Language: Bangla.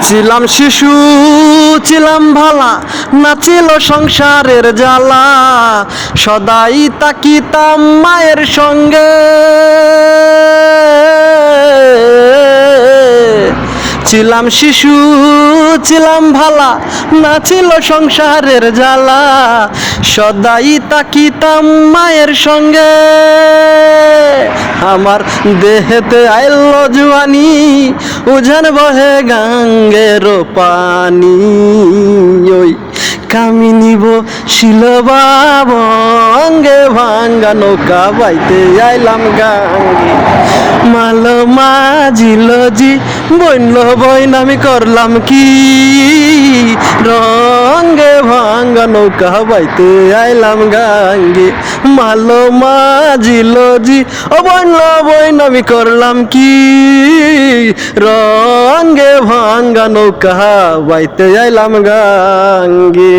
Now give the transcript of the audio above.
ছিলাম শিশু ছিলাম ভালা, নাচিল সংসারের জ্বালা, সদাই তাকিতাম মায়ের সঙ্গে। ছিলাম শিশু ছিলাম ভালা, নাচিল সংসারের জ্বালা, সদাই তাকিতাম মায়ের সঙ্গে। আমার দেহেতে আইল জুয়ানি, উজান বহে গাঙ্গের পানি। ওই কামিনিব শিলবাবঙ্গে ভাঙ্গা নৌকা বাইতে আইলাম গাঙ্গে। মাল মাঝিল জি বইল বইন আমি করলাম কি, রঙ্গে ভাঙ্গা নৌকা বাইতে আইলাম গাঙ্গে। মাল মাঝিল জি ও বইল বইন আমি করলাম কি, রঙ্গে ভাঙ্গা নৌকা বাইতে আইলাম গাঙ্গে।